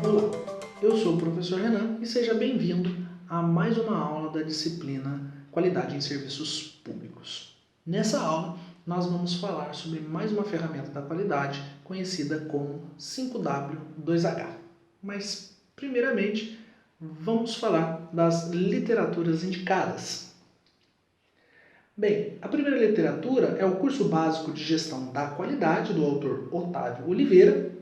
Olá, eu sou o professor Renan e seja bem-vindo a mais uma aula da disciplina Qualidade em Serviços Públicos. Nessa aula, nós vamos falar sobre mais uma ferramenta da qualidade conhecida como 5W2H. Mas, primeiramente, vamos falar das literaturas indicadas. Bem, a primeira literatura é o curso básico de gestão da qualidade do autor Otávio Oliveira.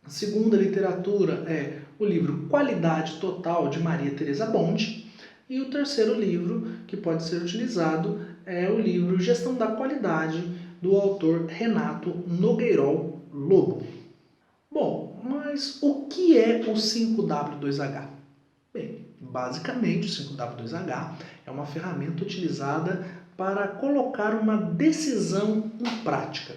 A segunda literatura é o livro Qualidade Total de Maria Teresa Bonde. E o terceiro livro que pode ser utilizado é o livro Gestão da Qualidade do autor Renato Nogueirol Lobo. Bom, mas o que é o 5W2H? Bem, basicamente o 5W2H é uma ferramenta utilizada para colocar uma decisão em prática.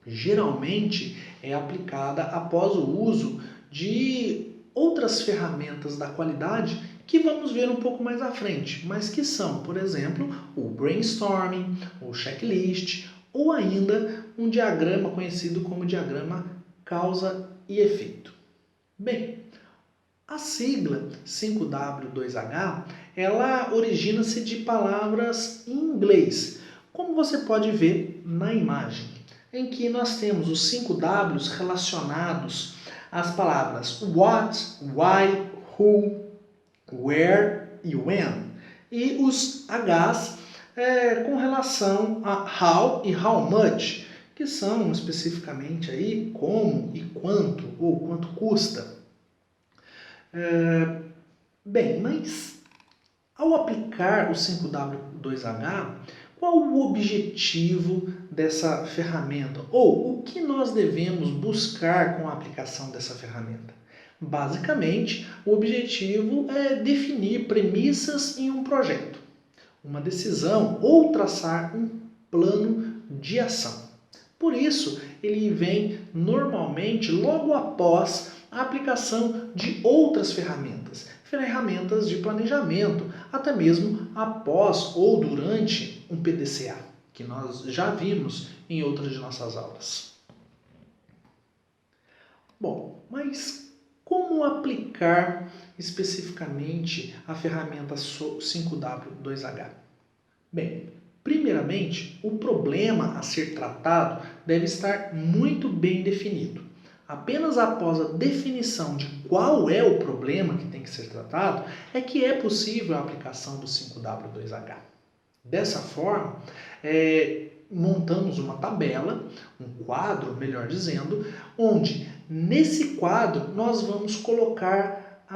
Geralmente é aplicada após o uso de outras ferramentas da qualidade que vamos ver um pouco mais à frente, mas que são, por exemplo, o brainstorming, o checklist ou ainda um diagrama conhecido como diagrama causa e efeito. Bem, a sigla 5W2H, ela origina-se de palavras em inglês, como você pode ver na imagem, em que nós temos os 5 Ws relacionados às palavras what, why, who, where e when, e os Hs com relação a how e how much, que são especificamente aí como e quanto, ou quanto custa. Bem, mas ao aplicar o 5W2H, qual o objetivo dessa ferramenta? Ou o que nós devemos buscar com a aplicação dessa ferramenta? Basicamente, o objetivo é definir premissas em um projeto, uma decisão ou traçar um plano de ação. Por isso, ele vem normalmente logo após a aplicação de outras ferramentas de planejamento, até mesmo após ou durante um PDCA, que nós já vimos em outras de nossas aulas. Bom, mas como aplicar especificamente a ferramenta 5W2H? Bem, primeiramente, o problema a ser tratado deve estar muito bem definido. Apenas após a definição de qual é o problema que tem que ser tratado, é que é possível a aplicação do 5W2H. Dessa forma, montamos uma tabela, um quadro, melhor dizendo, onde nesse quadro nós vamos colocar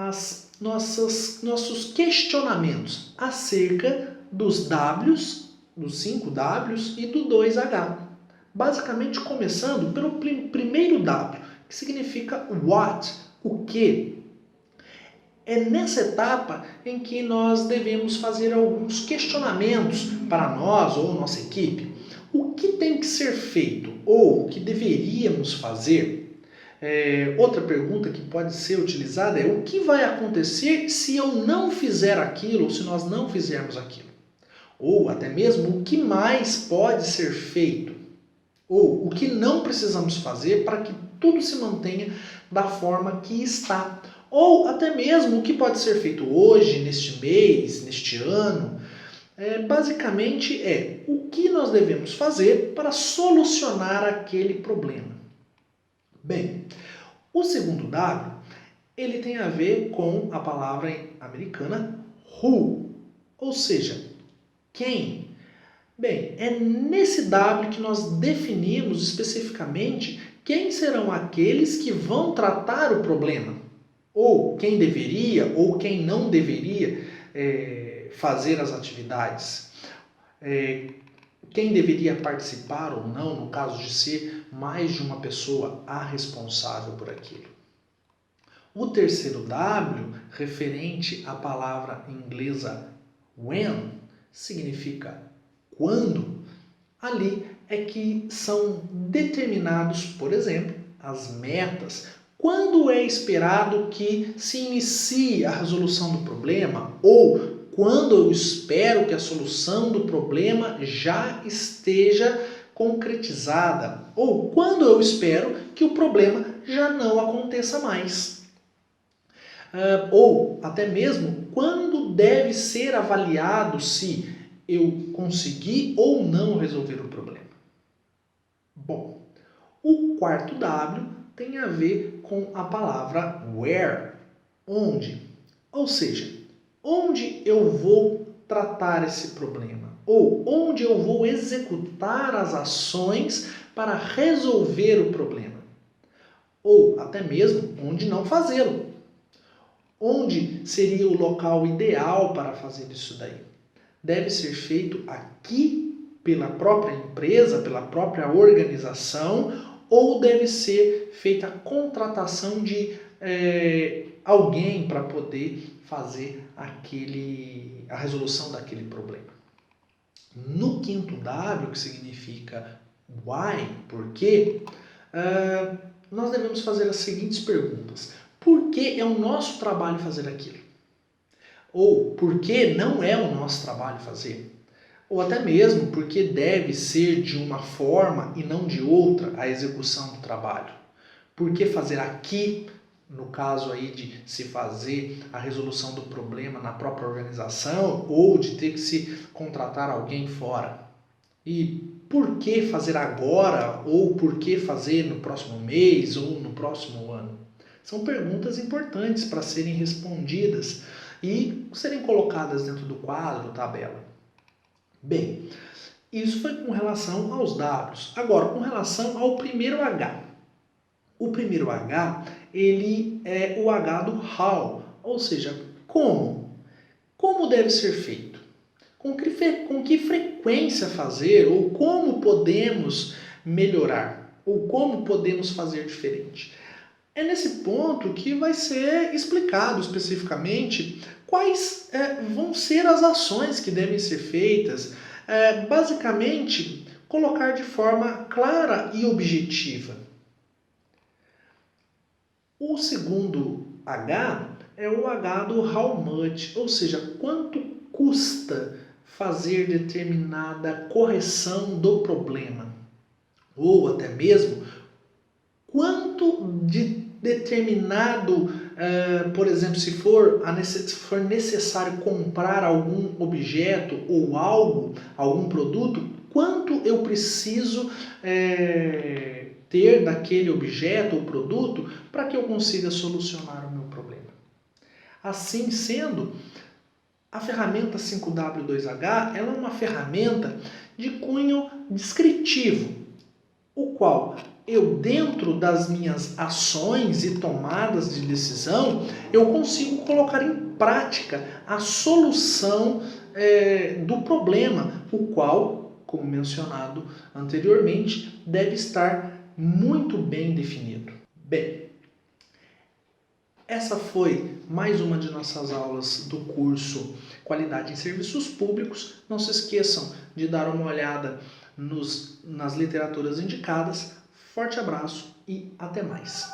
nossos questionamentos acerca dos Ws, dos 5 Ws e do 2H. Basicamente começando pelo primeiro W, que significa what, o que. É nessa etapa em que nós devemos fazer alguns questionamentos para nós ou nossa equipe. O que tem que ser feito ou o que deveríamos fazer? Outra pergunta que pode ser utilizada é o que vai acontecer se eu não fizer aquilo ou se nós não fizermos aquilo? Ou até mesmo o que mais pode ser feito? Ou o que não precisamos fazer para que tudo se mantenha da forma que está. Ou até mesmo o que pode ser feito hoje, neste mês, neste ano. Basicamente o que nós devemos fazer para solucionar aquele problema. Bem, o segundo W, ele tem a ver com a palavra americana who, ou seja, quem. Bem, é nesse W que nós definimos especificamente quem serão aqueles que vão tratar o problema, ou quem deveria ou quem não deveria fazer as atividades, quem deveria participar ou não, no caso de ser mais de uma pessoa a responsável por aquilo. O terceiro W, referente à palavra inglesa when, significa quando. Ali é que são determinados, por exemplo, as metas. Quando é esperado que se inicie a resolução do problema ou quando eu espero que a solução do problema já esteja concretizada ou quando eu espero que o problema já não aconteça mais. Ou até mesmo quando deve ser avaliado se eu consegui ou não resolver o problema. Bom, o quarto W tem a ver com a palavra where, onde. Ou seja, onde eu vou tratar esse problema ou onde eu vou executar as ações para resolver o problema. Ou até mesmo onde não fazê-lo. Onde seria o local ideal para fazer isso daí? Deve ser feito aqui pela própria empresa, pela própria organização, ou deve ser feita a contratação de alguém para poder fazer a resolução daquele problema. No quinto W, que significa why, por quê, nós devemos fazer as seguintes perguntas. Por que é o nosso trabalho fazer aquilo? Ou por que não é o nosso trabalho fazer? Ou até mesmo porque deve ser de uma forma e não de outra a execução do trabalho. Por que fazer aqui, no caso aí de se fazer a resolução do problema na própria organização ou de ter que se contratar alguém fora? E por que fazer agora ou por que fazer no próximo mês ou no próximo ano? São perguntas importantes para serem respondidas e serem colocadas dentro do quadro, tabela. Bem, isso foi com relação aos Ws. Agora, com relação ao primeiro H. O primeiro H, ele é o H do how, ou seja, como. Como deve ser feito? Com que frequência fazer ou como podemos melhorar? Ou como podemos fazer diferente? É nesse ponto que vai ser explicado especificamente quais vão ser as ações que devem ser feitas. Basicamente, colocar de forma clara e objetiva. O segundo H é o H do how much, ou seja, quanto custa fazer determinada correção do problema. Ou até mesmo, quanto de determinado, por exemplo, se for necessário comprar algum objeto ou algo, algum produto, quanto eu preciso ter daquele objeto ou produto para que eu consiga solucionar o meu problema. Assim sendo, a ferramenta 5W2H ela é uma ferramenta de cunho descritivo, o qual eu, dentro das minhas ações e tomadas de decisão, eu consigo colocar em prática a solução do problema, o qual, como mencionado anteriormente, deve estar muito bem definido. Bem, essa foi mais uma de nossas aulas do curso Qualidade em Serviços Públicos. Não se esqueçam de dar uma olhada nas literaturas indicadas. Forte abraço e até mais!